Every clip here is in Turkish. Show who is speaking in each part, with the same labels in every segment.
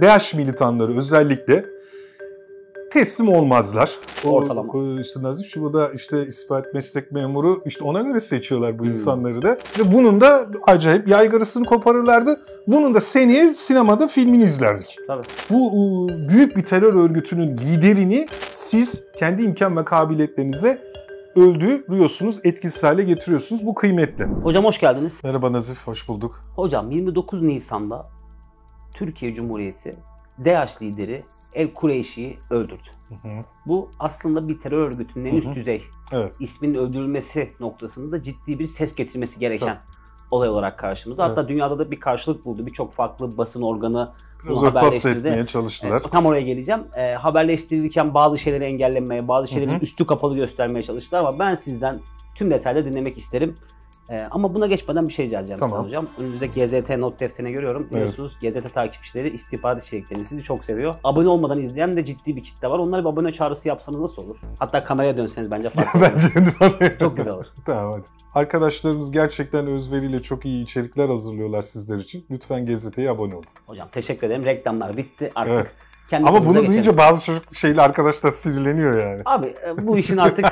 Speaker 1: DH militanları özellikle teslim olmazlar.
Speaker 2: Ortalama.
Speaker 1: İşte Nazif Şubu'da işte istihbarat meslek memuru, işte ona göre seçiyorlar bu insanları da. Ve bunun da acayip yaygarasını koparırlardı. Bunun da seneye sinemada filmini izlerdik.
Speaker 2: Tabii.
Speaker 1: Bu büyük bir terör örgütünün liderini siz kendi imkan ve kabiliyetlerinize öldürüyorsunuz, etkisiz hale getiriyorsunuz. Bu kıymetli.
Speaker 2: Hocam hoş geldiniz.
Speaker 1: Merhaba Nazif, hoş bulduk.
Speaker 2: Hocam 29 Nisan'da Türkiye Cumhuriyeti DH lideri El Kureyşi'yi öldürdü. Bu aslında bir terör örgütünün en üst düzey isminin öldürülmesi noktasında ciddi bir ses getirmesi gereken olay olarak karşımızda. Hatta dünyada da bir karşılık buldu. Birçok farklı basın organı bunu haberleştirdi.
Speaker 1: Etmeye çalıştılar.
Speaker 2: Tam oraya geleceğim. Haberleştirirken bazı şeyleri engellemeye, bazı şeyleri üstü kapalı göstermeye çalıştılar ama ben sizden tüm detayları dinlemek isterim. Ama buna geçmeden bir şey rica edeceğim size hocam. Önünüzde GZT not defterine görüyorum. Biliyorsunuz GZT takipçileri istihbarat içeriklerini sizi çok seviyor. Abone olmadan izleyen de ciddi bir kitle var. Onlara bir abone çağrısı yapsanız nasıl olur? Hatta kameraya dönseniz bence farklı olur. Çok güzel olur.
Speaker 1: Tamam hadi. Arkadaşlarımız gerçekten özveriyle çok iyi içerikler hazırlıyorlar sizler için. Lütfen GZT'ye abone olun.
Speaker 2: Hocam teşekkür ederim. Reklamlar bitti artık.
Speaker 1: Evet. Ama bunu duyunca bazı çocuk şeyli arkadaşlar sinirleniyor yani.
Speaker 2: Abi bu işin artık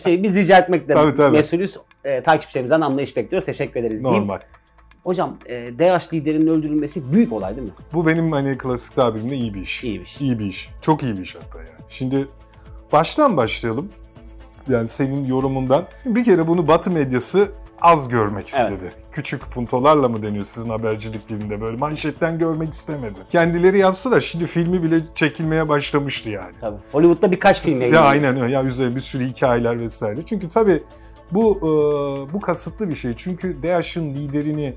Speaker 2: biz rica etmekle mesulüz. Takipçilerimizden anlayış bekliyoruz. Teşekkür ederiz diyeyim.
Speaker 1: Normal.
Speaker 2: Hocam DH liderinin öldürülmesi büyük olay değil mi?
Speaker 1: Bu benim hani klasik tabirimle iyi bir iş.
Speaker 2: İyi bir iş.
Speaker 1: İyi bir iş. Çok iyi bir iş hatta yani. Şimdi baştan başlayalım. Yani senin yorumundan. Bir kere bunu Batı medyası az görmek istedi. Evet. Küçük puntolarla mı deniyor sizin habercilik dilinde, böyle manşetten görmek istemedi. Kendileri yapsalar şimdi filmi bile çekilmeye başlamıştı yani.
Speaker 2: Tabii. Hollywood'da birkaç film yayınlanıyor.
Speaker 1: Ya aynen öyle. Ya üzerine bir sürü hikayeler vesaire. Çünkü tabii bu kasıtlı bir şey. Çünkü DAEŞ'in liderini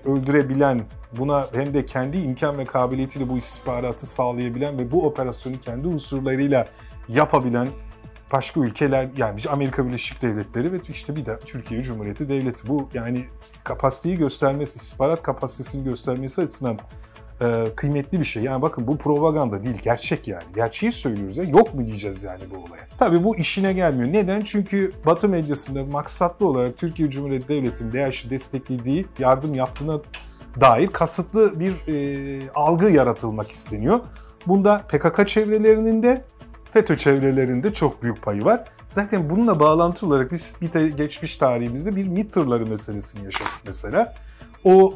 Speaker 1: öldürebilen, buna hem de kendi imkan ve kabiliyetiyle bu istihbaratı sağlayabilen ve bu operasyonu kendi unsurlarıyla yapabilen başka ülkeler, yani Amerika Birleşik Devletleri ve işte bir de Türkiye Cumhuriyeti Devleti. Bu yani kapasiteyi göstermesi, istihbarat kapasitesini göstermesi açısından kıymetli bir şey. Yani bakın bu propaganda değil, gerçek yani. Gerçeği söylüyoruz ya. Yok mu diyeceğiz yani bu olaya. Tabii bu işine gelmiyor. Neden? Çünkü Batı medyasında maksatlı olarak Türkiye Cumhuriyeti Devleti'nin DAEŞ'i desteklediği, yardım yaptığına dair kasıtlı bir algı yaratılmak isteniyor. Bunda PKK çevrelerinin de FETÖ çevrelerinde çok büyük payı var. Zaten bununla bağlantılı olarak biz geçmiş tarihimizde bir MİT tırları meselesini yaşadık mesela. O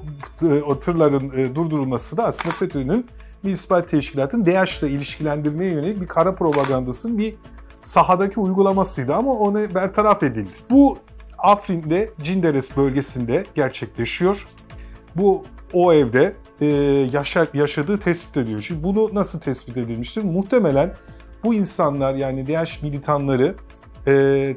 Speaker 1: tırların durdurulması da aslında FETÖ'nün Milli İstihbarat Teşkilatı'nın DAEŞ'le ilişkilendirmeye yönelik bir kara propagandasının bir sahadaki uygulamasıydı ama onu bertaraf edildi. Bu Afrin'de, Cinderes bölgesinde gerçekleşiyor. O evde yaşadığı tespit ediliyor. Şimdi bunu nasıl tespit edilmiştir? Muhtemelen bu insanlar, yani DAEŞ militanları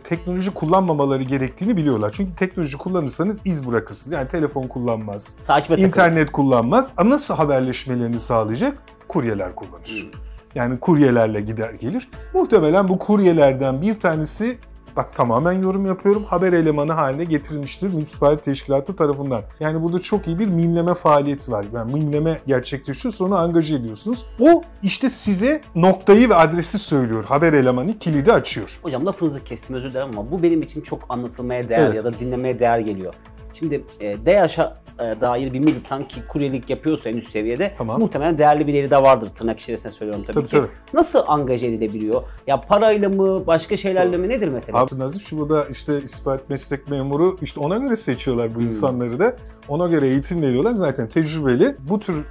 Speaker 1: teknoloji kullanmamaları gerektiğini biliyorlar. Çünkü teknoloji kullanırsanız iz bırakırsınız. Yani telefon kullanmaz, internet kullanmaz. Ama nasıl haberleşmelerini sağlayacak? Kuryeler kullanır. Yani kuryelerle gider gelir. Muhtemelen bu kuryelerden bir tanesi, bak tamamen yorum yapıyorum, haber elemanı haline getirilmiştir Milli İstihbarat Teşkilatı tarafından. Yani burada çok iyi bir mimleme faaliyeti var. Yani mimleme gerçekleşiyor, sonra angaje ediyorsunuz. O işte size noktayı ve adresi söylüyor. Haber elemanı kilidi açıyor.
Speaker 2: Hocam lafınızı kestim, özür dilerim ama bu benim için çok anlatılmaya değer ya da dinlemeye değer geliyor. Şimdi DAEŞ'a dair bir militan ki kuryelik yapıyorsa en üst seviyede muhtemelen değerli bir yeri de vardır, tırnak içerisinde söylüyorum tabii ki. Nasıl angaje edilebiliyor? Ya parayla mı, başka şeylerle mi, nedir mesela?
Speaker 1: Abi Nazif Şubu'da işte istihbarat meslek memuru, işte ona göre seçiyorlar bu insanları da. Ona göre eğitim veriyorlar. Zaten tecrübeli. Bu tür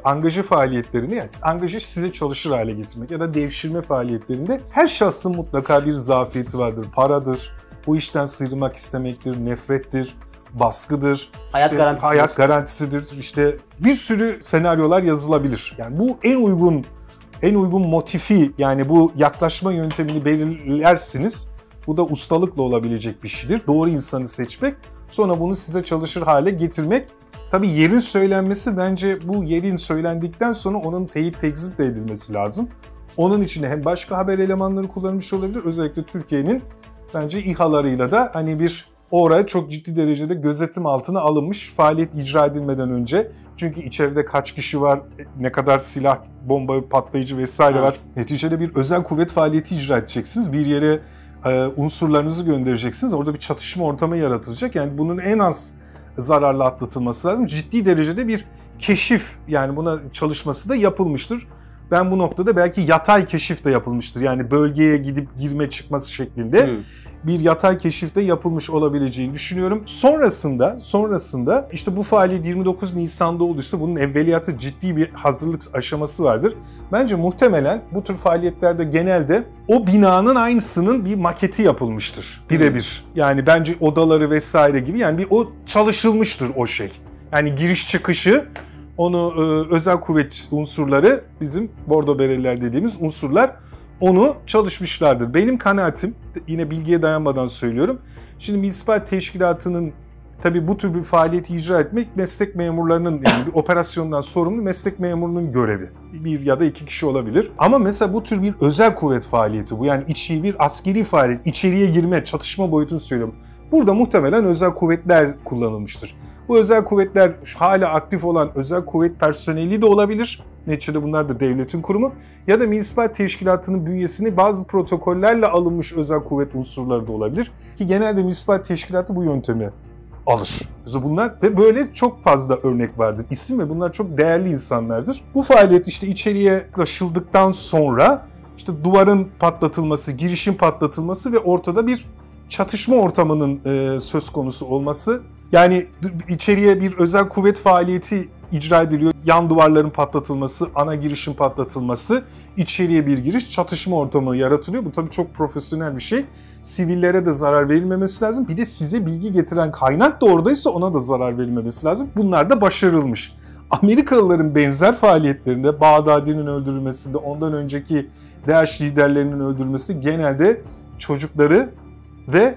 Speaker 1: angaje faaliyetlerini, yani angaje size çalışır hale getirmek ya da devşirme faaliyetlerinde her şahsın mutlaka bir zafiyeti vardır. Paradır, bu işten sıyrılmak istemektir, nefrettir, baskıdır, hayat garantisidir. İşte bir sürü senaryolar yazılabilir. Yani bu en uygun motifi, yani bu yaklaşma yöntemini belirlersiniz. Bu da ustalıkla olabilecek bir şeydir. Doğru insanı seçmek, sonra bunu size çalışır hale getirmek. Tabii yerin söylenmesi, bence bu yerin söylendikten sonra onun teyit tekzip de edilmesi lazım. Onun için hem başka haber elemanları kullanılmış olabilir. Özellikle Türkiye'nin bence İHA'larıyla da hani oraya çok ciddi derecede gözetim altına alınmış faaliyet icra edilmeden önce. Çünkü içeride kaç kişi var, ne kadar silah, bomba, patlayıcı vesaire var. Neticede bir özel kuvvet faaliyeti icra edeceksiniz. Bir yere unsurlarınızı göndereceksiniz. Orada bir çatışma ortamı yaratılacak. Yani bunun en az zararla atlatılması lazım. Ciddi derecede bir keşif, yani buna çalışması da yapılmıştır. Ben bu noktada belki yatay keşif de yapılmıştır. Yani bölgeye gidip girme çıkması şeklinde bir yatay keşif de yapılmış olabileceğini düşünüyorum. Sonrasında işte bu faaliyet 29 Nisan'da olduysa bunun evveliyatı ciddi bir hazırlık aşaması vardır. Bence muhtemelen bu tür faaliyetlerde genelde o binanın aynısının bir maketi yapılmıştır. Birebir. Yani bence odaları vesaire gibi, yani bir o çalışılmıştır o şey. Yani giriş çıkışı, onu özel kuvvet unsurları, bizim bordo bereliler dediğimiz unsurlar onu çalışmışlardır. Benim kanaatim, yine bilgiye dayanmadan söylüyorum. Şimdi Milli İstihbarat Teşkilatı'nın tabii bu tür bir faaliyeti icra etmek meslek memurlarının, yani bir operasyondan sorumlu meslek memurunun görevi. Bir ya da iki kişi olabilir. Ama mesela bu tür bir özel kuvvet faaliyeti bu. Yani bir askeri faaliyet, içeriye girme, çatışma boyutunu söylüyorum. Burada muhtemelen özel kuvvetler kullanılmıştır. Bu özel kuvvetler hala aktif olan özel kuvvet personeli de olabilir. Neticede bunlar da devletin kurumu. Ya da Milli İstihbarat Teşkilatı'nın bünyesine bazı protokollerle alınmış özel kuvvet unsurları da olabilir. Ki genelde Milli İstihbarat Teşkilatı bu yöntemi alır. Bunlar ve böyle çok fazla örnek vardır. İsim ve bunlar çok değerli insanlardır. Bu faaliyet işte içeriye taşıldıktan sonra işte duvarın patlatılması, girişin patlatılması ve ortada bir çatışma ortamının söz konusu olması. Yani içeriye bir özel kuvvet faaliyeti icra ediliyor. Yan duvarların patlatılması, ana girişin patlatılması, içeriye bir giriş, çatışma ortamı yaratılıyor. Bu tabii çok profesyonel bir şey. Sivillere de zarar verilmemesi lazım. Bir de size bilgi getiren kaynak da oradaysa ona da zarar verilmemesi lazım. Bunlar da başarılmış. Amerikalıların benzer faaliyetlerinde, Bağdadi'nin öldürülmesinde, ondan önceki DAEŞ liderlerinin öldürülmesi, genelde çocukları ve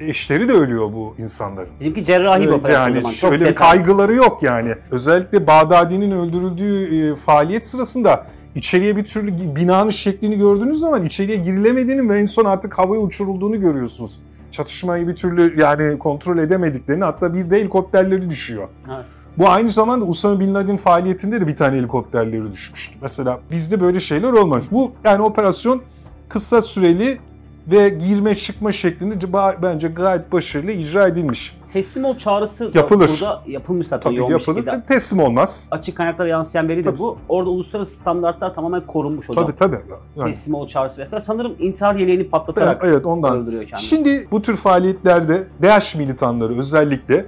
Speaker 1: eşleri de ölüyor bu insanların.
Speaker 2: Bizimki cerrahi bir operasyon
Speaker 1: yani
Speaker 2: o zaman.
Speaker 1: Şöyle bir kaygıları yok yani. Özellikle Bağdadi'nin öldürüldüğü faaliyet sırasında içeriye bir türlü binanın şeklini gördüğünüz zaman içeriye girilemediğini ve en son artık havaya uçurulduğunu görüyorsunuz. Çatışmayı bir türlü yani kontrol edemediklerini, hatta bir de helikopterleri düşüyor.
Speaker 2: Evet.
Speaker 1: Bu aynı zamanda Usama Bin Laden faaliyetinde de bir tane helikopterleri düşmüştü. Mesela bizde böyle şeyler olmamış. Bu yani operasyon kısa süreli ve girme çıkma şeklinde bence gayet başarılı icra edilmiş.
Speaker 2: Teslim ol çağrısı
Speaker 1: yapılır.
Speaker 2: Burada yapılmış zaten.
Speaker 1: Tabii yapılır. Teslim olmaz.
Speaker 2: Açık kaynaklara yansıyan veri de bu. Orada uluslararası standartlar tamamen korunmuş hocam.
Speaker 1: Tabii. Yani.
Speaker 2: Teslim ol çağrısı vesaire. Sanırım intihar yeleğini patlatarak
Speaker 1: ondan
Speaker 2: öldürüyor kendini.
Speaker 1: Şimdi bu tür faaliyetlerde DAEŞ militanları özellikle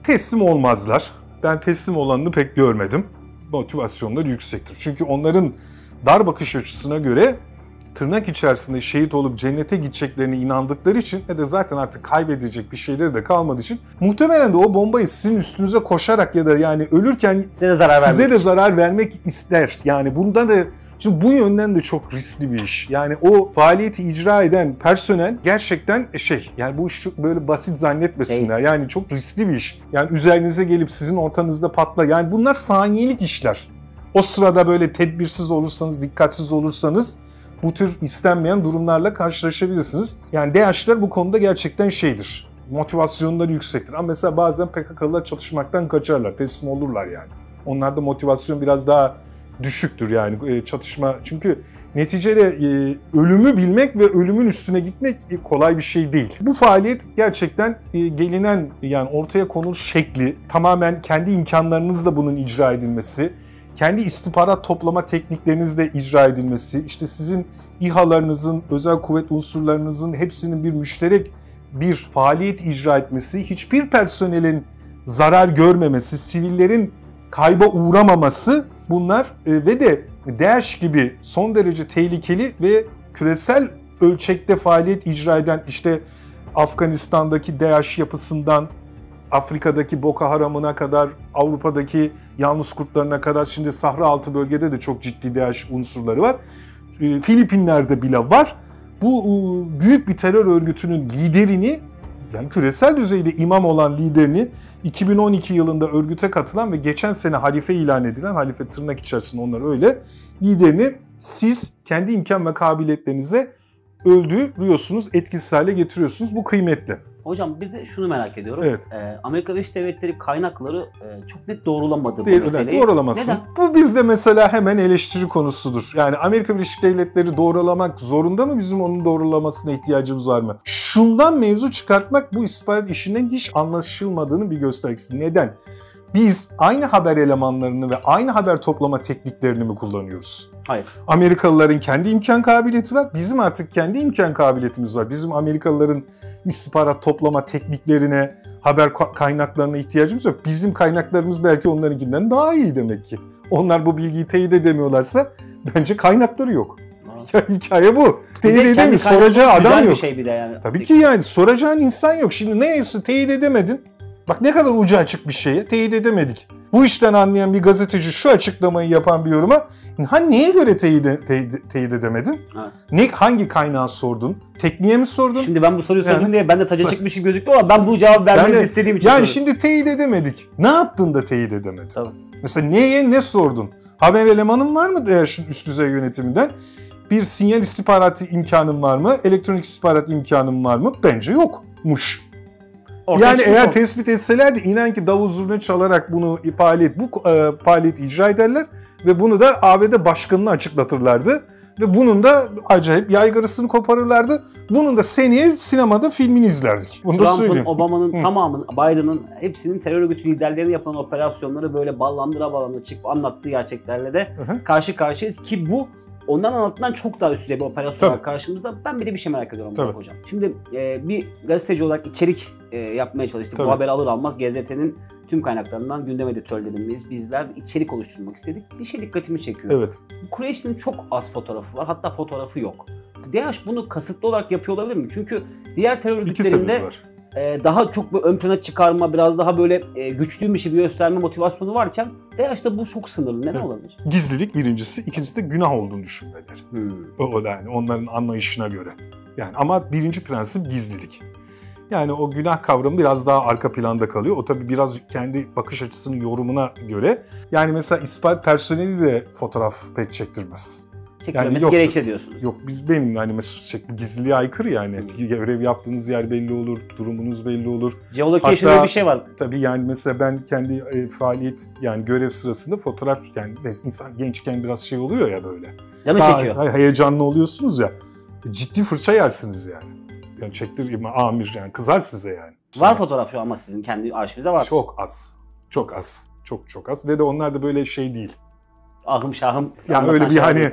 Speaker 1: teslim olmazlar. Ben teslim olanını pek görmedim. Motivasyonları yüksektir. Çünkü onların dar bakış açısına göre tırnak içerisinde şehit olup cennete gideceklerine inandıkları için ve de zaten artık kaybedecek bir şeyleri de kalmadığı için muhtemelen de o bombayı sizin üstünüze koşarak ya da yani ölürken size de zarar vermek ister. Yani bunda da şimdi bu yönden de çok riskli bir iş. Yani o faaliyeti icra eden personel gerçekten yani bu iş çok böyle basit zannetmesinler. Yani çok riskli bir iş. Yani üzerinize gelip sizin ortanızda patla. Yani bunlar saniyelik işler. O sırada böyle tedbirsiz olursanız, dikkatsiz olursanız bu tür istenmeyen durumlarla karşılaşabilirsiniz. Yani DAEŞ'ler bu konuda gerçekten motivasyonları yüksektir. Ama mesela bazen PKK'lılar çatışmaktan kaçarlar, teslim olurlar yani. Onlarda motivasyon biraz daha düşüktür yani çatışma. Çünkü neticede ölümü bilmek ve ölümün üstüne gitmek kolay bir şey değil. Bu faaliyet gerçekten gelinen yani ortaya konulmuş şekli, tamamen kendi imkanlarınızla bunun icra edilmesi, kendi istihbarat toplama tekniklerinizle icra edilmesi, işte sizin İHA'larınızın, özel kuvvet unsurlarınızın hepsinin bir müşterek bir faaliyet icra etmesi, hiçbir personelin zarar görmemesi, sivillerin kayba uğramaması, bunlar ve de DAEŞ gibi son derece tehlikeli ve küresel ölçekte faaliyet icra eden işte Afganistan'daki DAEŞ yapısından Afrika'daki Boko Haram'ına kadar, Avrupa'daki Yalnız Kurtlarına kadar, şimdi Sahra Altı bölgede de çok ciddi DAEŞ unsurları var. Filipinler'de bile var. Bu büyük bir terör örgütünün liderini, yani küresel düzeyde imam olan liderini 2012 yılında örgüte katılan ve geçen sene halife ilan edilen, halife tırnak içerisinde onlar öyle, liderini siz kendi imkan ve kabiliyetlerinize öldürüyorsunuz, etkisiz hale getiriyorsunuz. Bu kıymetli.
Speaker 2: Hocam bir de şunu merak ediyorum.
Speaker 1: Evet.
Speaker 2: Amerika Birleşik Devletleri kaynakları çok net doğrulamadı bu
Speaker 1: meseleyi. Doğrulamasın.
Speaker 2: Neden?
Speaker 1: Bu bizde mesela hemen eleştiri konusudur. Yani Amerika Birleşik Devletleri doğrulamak zorunda mı? Bizim onun doğrulamasına ihtiyacımız var mı? Şundan mevzu çıkartmak bu istihbarat işinden hiç anlaşılmadığının bir göstergesi. Neden? Biz aynı haber elemanlarını ve aynı haber toplama tekniklerini mi kullanıyoruz?
Speaker 2: Hayır.
Speaker 1: Amerikalıların kendi imkan kabiliyeti var. Bizim artık kendi imkan kabiliyetimiz var. Bizim Amerikalıların istihbarat toplama tekniklerine, haber kaynaklarına ihtiyacımız yok. Bizim kaynaklarımız belki onlarınkinden daha iyi demek ki. Onlar bu bilgiyi teyit edemiyorlarsa bence kaynakları yok. Ya, hikaye bu. Teyit edemiyor. Soracağı adam yok.
Speaker 2: Şey bir de yani.
Speaker 1: Tabii ki yani soracağın insan yok. Şimdi neyse teyit edemedin. Bak ne kadar ucu açık bir şeye teyit edemedik. Bu işten anlayan bir gazeteci şu açıklamayı yapan bir yoruma neye göre teyit edemedin? Evet. Hangi kaynağı sordun? Tekniğe mi sordun?
Speaker 2: Şimdi ben bu soruyu sordum diye ben de taca çıkmışım gözüktü ama ben bu cevabı vermenizi istediğim için
Speaker 1: yani şimdi teyit edemedik. Ne yaptın da teyit edemedin?
Speaker 2: Tabii.
Speaker 1: Mesela ne sordun? Haber elemanın var mı DAEŞ'in üst düzey yönetiminden? Bir sinyal istihbaratı imkanın var mı? Elektronik istihbarat imkanın var mı? Bence yokmuş. Yani eğer tespit etselerdi inan ki davul zurna çalarak bu faaliyeti icra ederler ve bunu da ABD başkanına açıklatırlardı ve bunun da acayip yaygarasını koparırlardı. Bunun da seneye sinemada filmini izlerdik. Bunu da söyleyeyim.
Speaker 2: Trump'ın, Obama'nın tamamının, Biden'ın hepsinin terör örgütü liderlerine yapılan operasyonları böyle ballandıra çıkıp anlattığı gerçeklerle de karşı karşıyayız ki bu ondan anlatılan çok daha üst düzey bir operasyon var karşımızda. Ben bir de bir şey merak ediyorum hocam. Şimdi bir gazeteci olarak içerik yapmaya çalıştık. Bu haberi alır almaz GZT'nin tüm kaynaklarından gündem editörlerimiz, bizler içerik oluşturmak istedik. Bir şey dikkatimi çekiyor.
Speaker 1: Evet.
Speaker 2: Kureyş'in çok az fotoğrafı var. Hatta fotoğrafı yok. DAEŞ bunu kasıtlı olarak yapıyor olabilir mi? Çünkü diğer terör örgütlerinde daha çok böyle ön plana çıkarma, biraz daha böyle güçlüymüş gibi gösterme motivasyonu varken DAEŞ'te bu çok sınırlı. Neden olabilir?
Speaker 1: Gizlilik birincisi, ikincisi de günah olduğunu düşünmeleri. O yani onların anlayışına göre. Yani ama birinci prensip gizlilik. Yani o günah kavramı biraz daha arka planda kalıyor. O tabii biraz kendi bakış açısının yorumuna göre. Yani mesela istihbarat personeli de fotoğraf pek çektirmez.
Speaker 2: Çekilmesi gerekçe diyorsunuz.
Speaker 1: Yok benim hani mesela gizliliğe aykırı yani. Görev yaptığınız yer belli olur, durumunuz belli olur.
Speaker 2: Geolocation öyle bir şey var.
Speaker 1: Tabii yani mesela ben kendi faaliyet yani görev sırasında fotoğraf yani insan gençken biraz şey oluyor ya böyle.
Speaker 2: Canı çekiyor.
Speaker 1: Heyecanlı oluyorsunuz ya. Ciddi fırça yersiniz yani. Yani çektirme amir yani kızar size yani.
Speaker 2: Var fotoğraf şu ama sizin kendi arşivinize var.
Speaker 1: Çok az. Çok az. Çok az. Ve de onlar da böyle şey değil.
Speaker 2: Ahım şahım.
Speaker 1: Yani öyle bir hani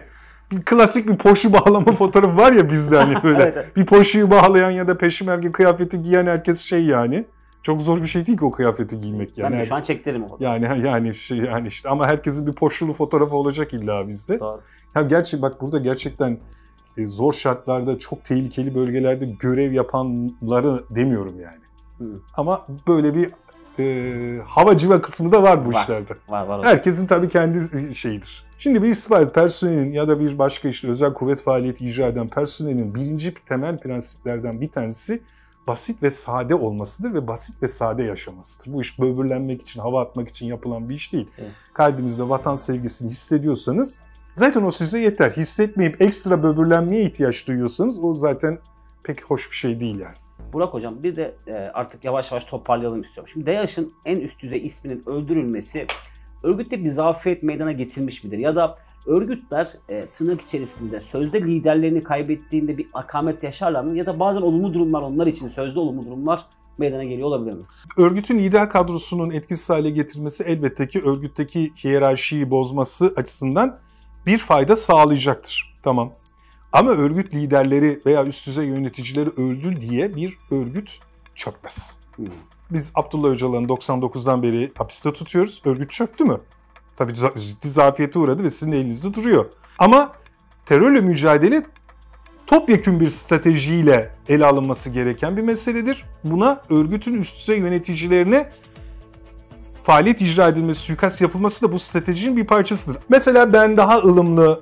Speaker 1: klasik bir poşu bağlama fotoğrafı var ya bizde hani böyle. Evet. Bir poşuyu bağlayan ya da peşmerge kıyafeti giyen herkes şey yani. Çok zor bir şey değil ki o kıyafeti giymek yani.
Speaker 2: Ben de şu an çektiririm o fotoğrafı.
Speaker 1: Yani işte ama herkesin bir poşulu fotoğrafı olacak illa bizde.
Speaker 2: Doğru.
Speaker 1: Ya bak burada gerçekten zor şartlarda çok tehlikeli bölgelerde görev yapanları demiyorum yani. Ama böyle bir havacıva kısmı da var bu işlerde.
Speaker 2: Var.
Speaker 1: Herkesin tabii kendi şeyidir. Şimdi bir istihbarat personelinin ya da bir başka işte özel kuvvet faaliyeti icra eden personelin birinci temel prensiplerden bir tanesi basit ve sade olmasıdır ve basit ve sade yaşamasıdır. Bu iş böbürlenmek için, hava atmak için yapılan bir iş değil. Evet. Kalbinizde vatan sevgisini hissediyorsanız zaten o size yeter. Hissetmeyip ekstra böbürlenmeye ihtiyaç duyuyorsanız o zaten pek hoş bir şey değil yani.
Speaker 2: Burak Hocam bir de artık yavaş yavaş toparlayalım istiyorum. Şimdi DAEŞ'in en üst düzey isminin öldürülmesi örgütte bir zafiyet meydana getirmiş midir? Ya da örgütler tırnak içerisinde sözde liderlerini kaybettiğinde bir akamet yaşarlar mı? Ya da bazen olumlu durumlar onlar için sözde olumlu durumlar meydana geliyor olabilir mi?
Speaker 1: Örgütün lider kadrosunun etkisiz hale getirmesi elbette ki örgütteki hiyerarşiyi bozması açısından bir fayda sağlayacaktır. Tamam. Ama örgüt liderleri veya üst düzey yöneticileri öldü diye bir örgüt çökmez. Biz Abdullah Öcalan'ı 99'dan beri hapiste tutuyoruz. Örgüt çöktü mü? Tabii ciddi zafiyete uğradı ve sizin elinizde duruyor. Ama terörle mücadele topyekün bir stratejiyle ele alınması gereken bir meseledir. Buna örgütün üst düzey yöneticilerine faaliyet icra edilmesi, suikast yapılması da bu stratejinin bir parçasıdır. Mesela ben daha ılımlı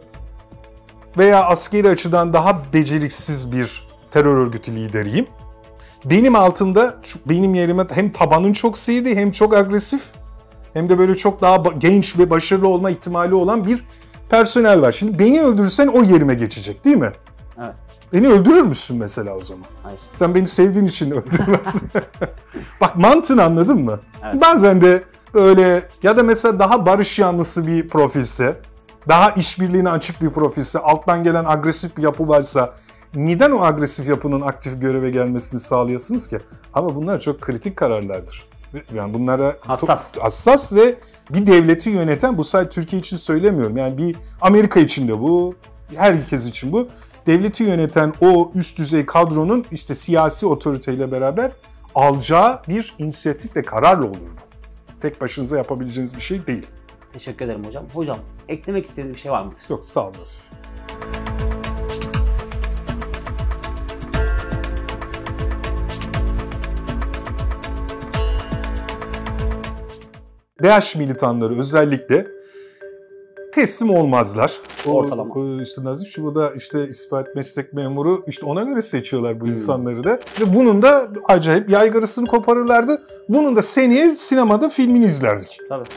Speaker 1: veya askeri açıdan daha beceriksiz bir terör örgütü lideriyim. Benim altımda, benim yerime hem tabanın çok sivri hem çok agresif hem de böyle çok daha genç ve başarılı olma ihtimali olan bir personel var. Şimdi beni öldürürsen o yerime geçecek değil mi?
Speaker 2: Evet.
Speaker 1: Beni öldürür müsün mesela o zaman?
Speaker 2: Hayır.
Speaker 1: Sen beni sevdiğin için öldürmezsin. Bak mantığını anladın mı?
Speaker 2: Evet.
Speaker 1: Bazen de öyle ya da mesela daha barış yanlısı bir profilse, daha işbirliğine açık bir profilse, alttan gelen agresif bir yapı varsa neden o agresif yapının aktif göreve gelmesini sağlayasınız ki? Ama bunlar çok kritik kararlardır. Yani bunlara
Speaker 2: hassas
Speaker 1: ve bir devleti yöneten, bu sadece Türkiye için söylemiyorum. Yani bir Amerika için de bu, herkes için bu. Devleti yöneten o üst düzey kadronun işte siyasi otoriteyle beraber alacağı bir inisiyatif ve kararla olur bu. Tek başınıza yapabileceğiniz bir şey değil.
Speaker 2: Teşekkür ederim hocam. Hocam eklemek istediğiniz bir şey var mıdır?
Speaker 1: Yok, sağ olun Nazif. DH militanları özellikle teslim olmazlar.
Speaker 2: Ortalama.
Speaker 1: İşte Nazif şu da işte ispat meslek memuru, işte ona göre seçiyorlar bu insanları da. Ve bunun da acayip yaygarasını koparırlardı. Bunun da seneye sinemada filmini izlerdik.
Speaker 2: Tabii.